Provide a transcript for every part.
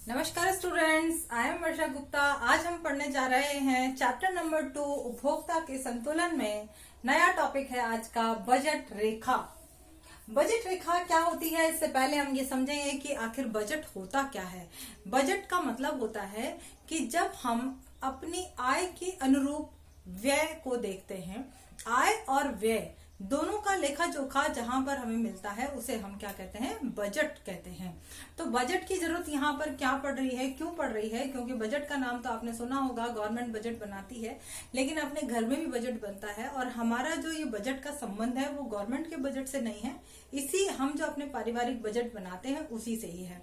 नमस्कार students, I am वर्षा गुप्ता। आज हम पढ़ने जा रहे हैं चैप्टर नंबर 2 उपभोक्ता के संतुलन में। नया टॉपिक है आज का बजट रेखा। बजट रेखा क्या होती है, इससे पहले हम ये समझेंगे कि आखिर बजट होता क्या है। बजट का मतलब होता है कि जब हम अपनी आय के अनुरूप व्यय को देखते हैं, आय और व्यय दोनों का लेखा जोखा जहां पर हमें मिलता है उसे हम क्या कहते हैं, बजट कहते हैं। तो बजट की जरूरत यहाँ पर क्या पड़ रही है, क्यों पड़ रही है? क्योंकि बजट का नाम तो आपने सुना होगा, गवर्नमेंट बजट बनाती है, लेकिन अपने घर में भी बजट बनता है और हमारा जो ये बजट का संबंध है वो गवर्नमेंट के बजट से नहीं है, इसी हम जो अपने पारिवारिक बजट बनाते हैं उसी से ही है।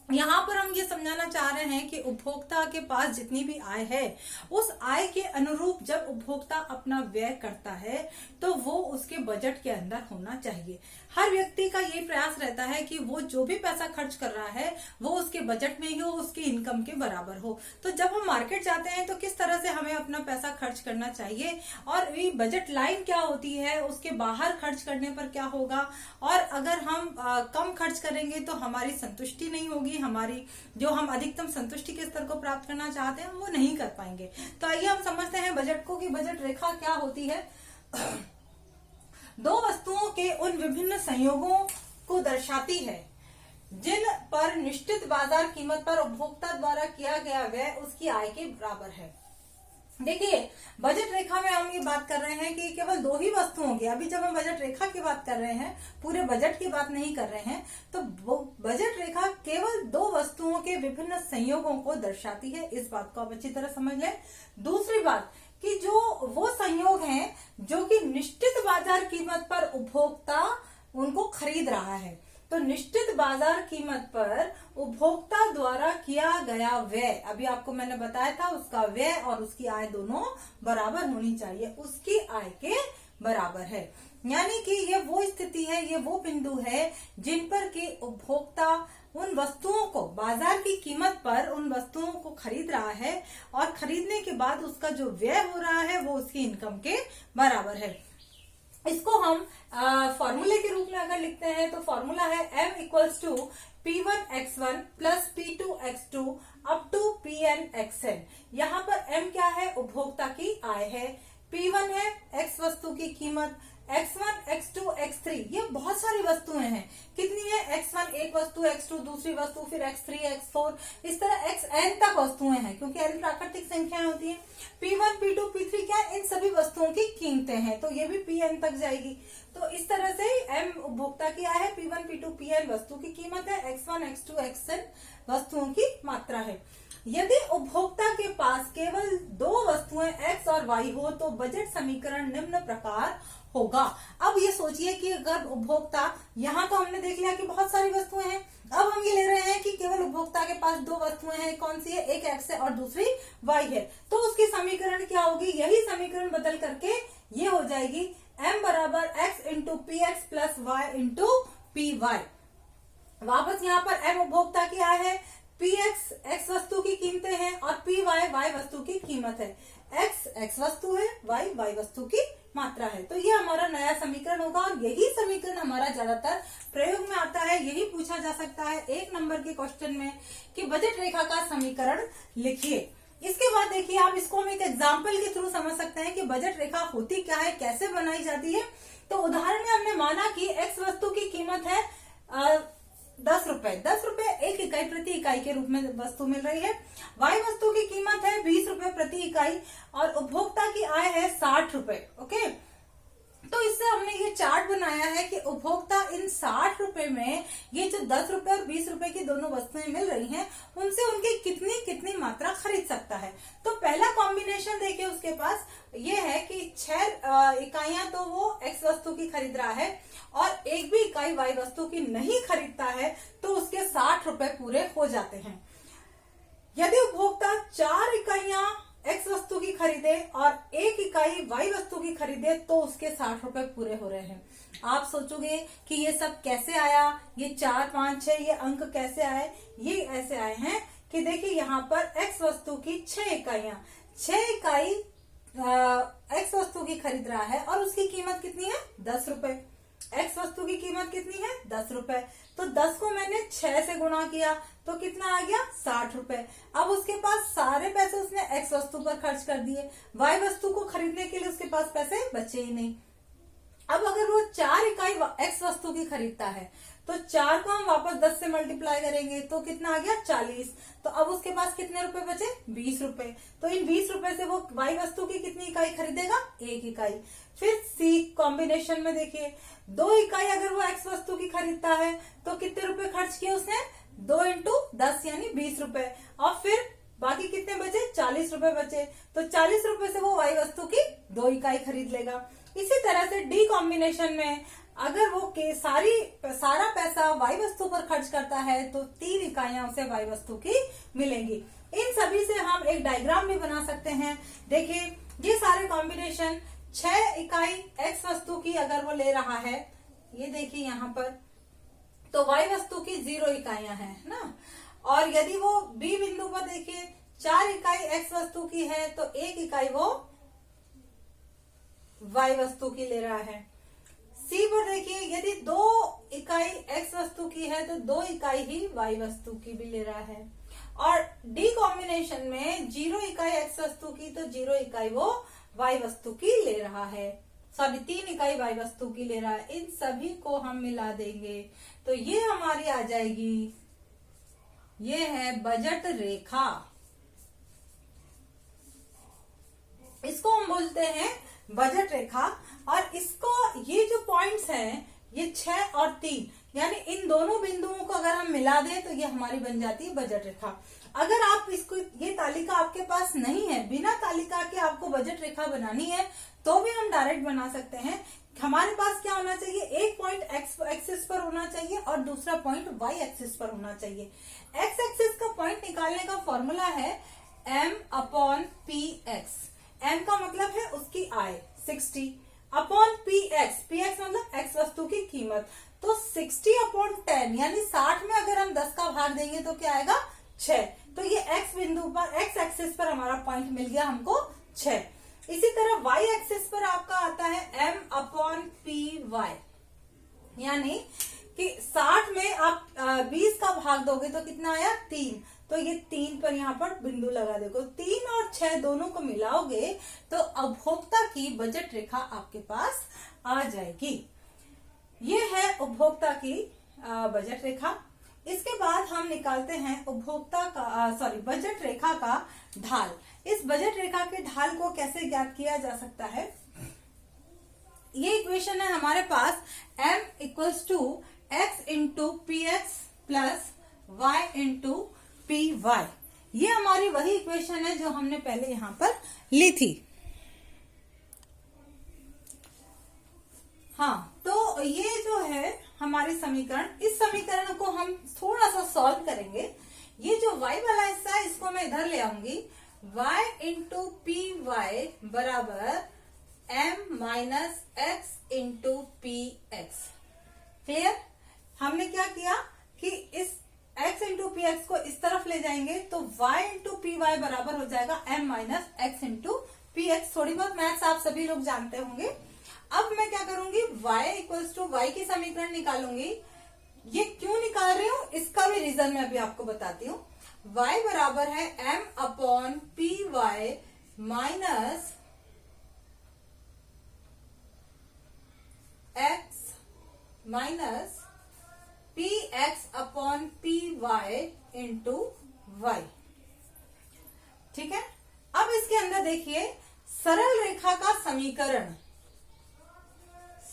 यहाँ पर हम ये समझाना चाह रहे हैं कि उपभोक्ता के पास जितनी भी आय है, उस आय के अनुरूप जब उपभोक्ता अपना व्यय करता है तो वो उसके बजट के अंदर होना चाहिए। हर व्यक्ति का ये प्रयास रहता है कि वो जो भी पैसा खर्च कर रहा है वो उसके बजट में ही हो, उसकी इनकम के बराबर हो। तो जब हम मार्केट जाते हैं तो किस तरह से हमें अपना पैसा खर्च करना चाहिए और ये बजट लाइन क्या होती है, उसके बाहर खर्च करने पर क्या होगा, और अगर हम कम खर्च करेंगे तो हमारी संतुष्टि नहीं होगी, हमारी जो हम अधिकतम संतुष्टि के स्तर को प्राप्त करना चाहते हैं वो नहीं कर पाएंगे। तो आइए हम समझते हैं बजट को कि बजट रेखा क्या होती है। दो वस्तुओं के उन विभिन्न संयोगों को दर्शाती है जिन पर निश्चित बाजार कीमत पर उपभोक्ता द्वारा किया गया व्यय उसकी आय के बराबर है। देखिए, बजट रेखा में हम ये बात कर रहे हैं कि केवल दो ही वस्तुओं की, अभी जब हम बजट रेखा की बात कर रहे हैं, पूरे बजट की बात नहीं कर रहे हैं, तो बजट रेखा केवल दो वस्तुओं के विभिन्न संयोगों को दर्शाती है। इस बात को आप अच्छी तरह समझ लें। दूसरी बात कि जो वो संयोग हैं जो कि निश्चित बाजार कीमत पर उपभोक्ता उनको खरीद रहा है, तो निश्चित बाजार कीमत पर उपभोक्ता द्वारा किया गया व्यय, अभी आपको मैंने बताया था, उसका व्यय और उसकी आय दोनों बराबर होनी चाहिए, उसकी आय के बराबर है। यानी कि ये वो स्थिति है, ये वो बिंदु है जिन पर कि उपभोक्ता उन वस्तुओं को बाजार की कीमत पर उन वस्तुओं को खरीद रहा है और खरीदने के बाद उसका जो व्यय हो रहा है वो उसकी इनकम के बराबर है। इसको हम फॉर्मूले के रूप में अगर लिखते हैं तो फॉर्मूला है m equals to P1x1 plus P2x2 up to Pn(xn)। यहाँ पर m क्या है, उपभोक्ता की आय है, P1 है x वस्तु की कीमत, x1, x2, x3 ये बहुत सारी वस्तुएं हैं। कितनी है, x1 एक वस्तु, x2 दूसरी वस्तु, फिर x3, x4, इस तरह xn तक वस्तुएं हैं, क्योंकि n प्राकृतिक संख्याएं होती हैं। P1, P2, P3 क्या है, इन सभी वस्तुओं की कीमतें हैं, तो ये भी Pn तक जाएगी। तो इस तरह से m उपभोक्ता की आय है, P1, P2, Pn वस्तु की कीमत है, x1, x2, xn वस्तुओं की मात्रा है। यदि उपभोक्ता के पास केवल दो वस्तुएं x और y हो तो बजट समीकरण निम्न प्रकार होगा। अब ये सोचिए कि अगर उपभोक्ता, यहाँ तो हमने देख लिया कि बहुत सारी वस्तुएं हैं, अब हम ये ले रहे हैं कि केवल उपभोक्ता के पास दो वस्तुएं हैं, कौन सी है, एक x है और दूसरी y है, तो उसकी समीकरण क्या होगी, यही समीकरण बदल करके ये हो जाएगी m बराबर x into P X plus y into P Y. वापस यहाँ पर m उपभोक्ता की आय है, पी एक्स एक्स वस्तु की कीमतें हैं और पी वाई वाई वस्तु की कीमत है, एक्स एक्स वस्तु है, वाई वाई वस्तु की मात्रा है। तो ये हमारा नया समीकरण होगा और यही समीकरण हमारा ज्यादातर प्रयोग में आता है। यही पूछा जा सकता है 1 नंबर के क्वेश्चन में कि बजट रेखा का समीकरण लिखिए। इसके बाद देखिए, आप इसको हम एक एग्जाम्पल के थ्रू समझ सकते हैं कि बजट रेखा होती क्या है, कैसे बनाई जाती है। तो उदाहरण में हमने माना कि एक्स वस्तु की कीमत है 10 रुपए, 10 रुपए एक इकाई प्रति इकाई के रूप में वस्तु मिल रही है। वाई वस्तु की कीमत है 20 रुपए प्रति इकाई और उपभोक्ता की आय है 60 रुपए। ओके, तो इससे हमने ये चार्ट बनाया है कि उपभोक्ता इन 60 रुपए में ये जो 10 रुपए और 20 रुपए की दोनों वस्तुएं मिल रही हैं, उनसे उनकी कितनी कितनी मात्रा खरीद सकता है। तो पहला कॉम्बिनेशन देखिए, उसके पास ये है कि 6 इकाइयां तो वो एक्स वस्तु की खरीद रहा है और एक भी इकाई वाई वस्तु की नहीं खरीदता है, तो उसके 60 रुपए पूरे हो जाते हैं। यदि उपभोक्ता 4 इकाइयां एक्स वस्तु की खरीदे और 1 इकाई वाई वस्तु की खरीदे तो उसके 60 रुपए पूरे हो रहे हैं। आप सोचोगे कि ये सब कैसे आया, ये 4, 5, 6 ये अंक कैसे आए? ये ऐसे आए हैं कि देखिए, यहाँ पर एक्स वस्तु की 6 इकाइयां, 6 इकाई एक्स वस्तु की खरीद रहा है और उसकी कीमत कितनी है, 10 रुपए। एक्स वस्तु की कीमत कितनी है 10 रुपए, तो 10 को मैंने 6 से गुणा किया तो कितना आ गया 60 रुपए। अब उसके पास सारे पैसे उसने एक्स वस्तु पर खर्च कर दिए, वाई वस्तु को खरीदने के लिए उसके पास पैसे बचे ही नहीं। अब अगर वो 4 इकाई एक्स वस्तु की खरीदता है तो 4 को हम वापस 10 से मल्टीप्लाई करेंगे तो कितना आ गया 40। तो अब उसके पास कितने रुपए बचे 20 रुपए। तो इन 20 रुपए से वो वाई वस्तु की कितनी इकाई खरीदेगा 1 इकाई। फिर सी कॉम्बिनेशन में देखिए 2 इकाई अगर वो एक्स वस्तु की खरीदता है तो कितने रुपए खर्च किए उसने 2 इंटू 10 यानी 20 रुपए, और फिर बाकी कितने बचे 40 रुपए बचे। तो 40 रुपए से वो वाई वस्तु की 2 इकाई खरीद लेगा। इसी तरह से डी कॉम्बिनेशन में अगर वो सारा पैसा वाई वस्तु पर खर्च करता है तो 3 इकाइयां उसे वाई वस्तु की मिलेंगी। इन सभी से हम एक डायग्राम भी बना सकते हैं। देखिए ये सारे कॉम्बिनेशन 6 इकाई एक्स वस्तु की अगर वो ले रहा है, ये देखिए यहाँ पर, तो वाई वस्तु की 0 इकाइयां हैं ना। और यदि वो बी बिंदु पर देखिए 4 इकाई एक्स वस्तु की है तो 1 इकाई वो वाई वस्तु की ले रहा है। सी पर देखिए यदि 2 इकाई एक्स वस्तु की है तो 2 इकाई ही वाई वस्तु की भी ले रहा है। और डी कॉम्बिनेशन में 0 इकाई एक्स वस्तु की तो 0 इकाई वो वाई वस्तु की ले रहा है, सॉरी 3 इकाई वाई वस्तु की ले रहा है। इन सभी को हम मिला देंगे तो ये हमारी आ जाएगी, ये है बजट रेखा। इसको हम बोलते हैं बजट रेखा। और इसको ये जो पॉइंट्स हैं ये 6 और 3 यानी इन दोनों बिंदुओं को अगर हम मिला दें तो ये हमारी बन जाती है बजट रेखा। अगर आप इसको, ये तालिका आपके पास नहीं है, बिना तालिका के आपको बजट रेखा बनानी है तो भी हम डायरेक्ट बना सकते हैं। हमारे पास क्या होना चाहिए, एक पॉइंट एक्स एक्सिस पर होना चाहिए और दूसरा पॉइंट वाई एक्सिस पर होना चाहिए। एक्स एक्सिस का पॉइंट निकालने का फॉर्मूला है m/px। m का मतलब है उसकी आय 60 अपॉन px, px मतलब x वस्तु की कीमत, तो 60/10 यानी 60 में अगर हम 10 का भाग देंगे तो क्या आएगा 6। तो ये x बिंदु पर x एक्सिस पर हमारा पॉइंट मिल गया हमको 6। इसी तरह y एक्सिस पर आपका आता है m/py, यानी कि 60 में आप 20 का भाग दोगे तो कितना आया 3, तो ये 3 पर यहाँ पर बिंदु लगा देखो, 3 और 6 दोनों को मिलाओगे तो उपभोक्ता की बजट रेखा आपके पास आ जाएगी। ये है उपभोक्ता की बजट रेखा। इसके बाद हम निकालते हैं उपभोक्ता का बजट रेखा का ढाल। इस बजट रेखा के ढाल को कैसे ज्ञात किया जा सकता है, ये इक्वेशन है हमारे पास m = x into P X plus Y into P Y. ये हमारी वही इक्वेशन है जो हमने पहले यहां पर ली थी। हाँ, तो ये जो है हमारी समीकरण, इस समीकरण को हम थोड़ा सा सॉल्व करेंगे। ये जो y वाला हिस्सा है इसको मैं इधर ले आऊंगी, y इंटू पी वाई बराबर m - x into P x. Clear? हमने क्या किया कि इस x इंटू पी एक्स को इस तरफ ले जाएंगे तो y इंटू पी वाई बराबर हो जाएगा m - x into P x. थोड़ी बहुत मैथ्स आप सभी लोग जानते होंगे। अब मैं क्या करूंगी, y = y की समीकरण निकालूंगी। ये क्यों niकाल रही हूं इसका भी रीजन मैं अभी आपको बताती हूँ। y बराबर है m/py minus x minus px/py into y। ठीक है, अब इसके अंदर देखिए सरल रेखा का समीकरण,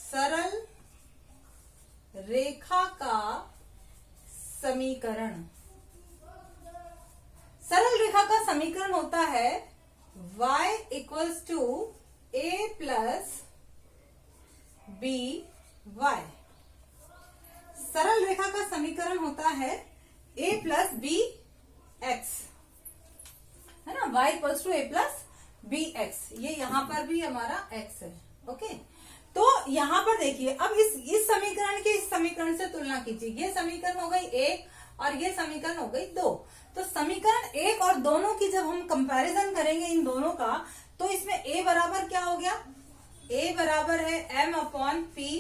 सरल रेखा का समीकरण, सरल रेखा का समीकरण होता है y = a प्लस by। सरल रेखा का समीकरण होता है a प्लस बी एक्स, है ना, y = a plus B X. ये यहां पर भी हमारा x है। ओके, तो यहां पर देखिए अब इस समीकरण की इस समीकरण से तुलना कीजिए। ये समीकरण हो गई 1 और ये समीकरण हो गई 2। तो समीकरण 1 और दोनों की जब हम कंपैरिजन करेंगे इन दोनों का, तो इसमें a बराबर क्या हो गया, a बराबर है m/py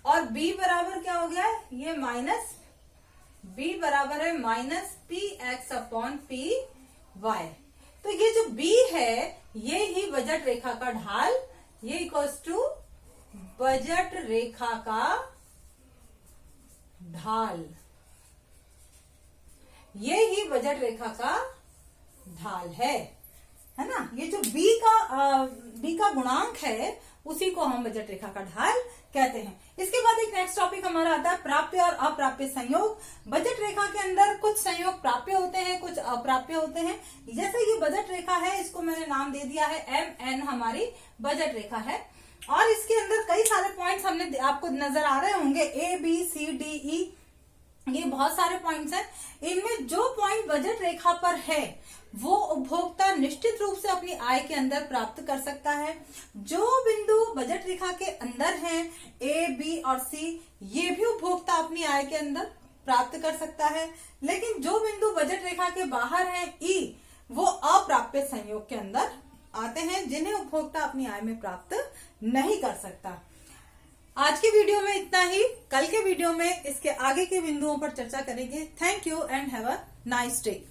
और b बराबर क्या हो गया है, ये माइनस b बराबर है minus P X upon P Y. तो ये जो b है ये ही बजट रेखा का ढाल, ये इक्वल्स टू बजट रेखा का ढाल, ये ही बजट रेखा का ढाल है ना। ये जो b का गुणांक है उसी को हम बजट रेखा का ढाल कहते हैं। इसके बाद एक नेक्स्ट टॉपिक हमारा आता है प्राप्य और अप्राप्य संयोग। बजट रेखा के अंदर कुछ संयोग प्राप्य होते हैं, कुछ अप्राप्य होते हैं। जैसे ये बजट रेखा है, इसको मैंने नाम दे दिया है MN, हमारी बजट रेखा है। और इसके अंदर कई सारे पॉइंट्स हमने आपको नजर आ रहे होंगे, ABCDE, ये बहुत सारे पॉइंट्स हैं। इनमें जो पॉइंट बजट रेखा पर है वो उपभोक्ता निश्चित रूप से अपनी आय के अंदर प्राप्त कर सकता है। जो बिंदु बजट रेखा के अंदर हैं, A, B और C, ये भी उपभोक्ता अपनी आय के अंदर प्राप्त कर सकता है। लेकिन जो बिंदु बजट रेखा के बाहर हैं, E, वो अप्राप्य संयोग के अंदर आते हैं, जिन्हें उपभोक्ता अपनी आय में प्राप्त नहीं कर सकता। आज की वीडियो में इतना ही। कल के वीडियो में इसके आगे के बिंदुओं पर चर्चा करेंगे। Thank you and have a nice day.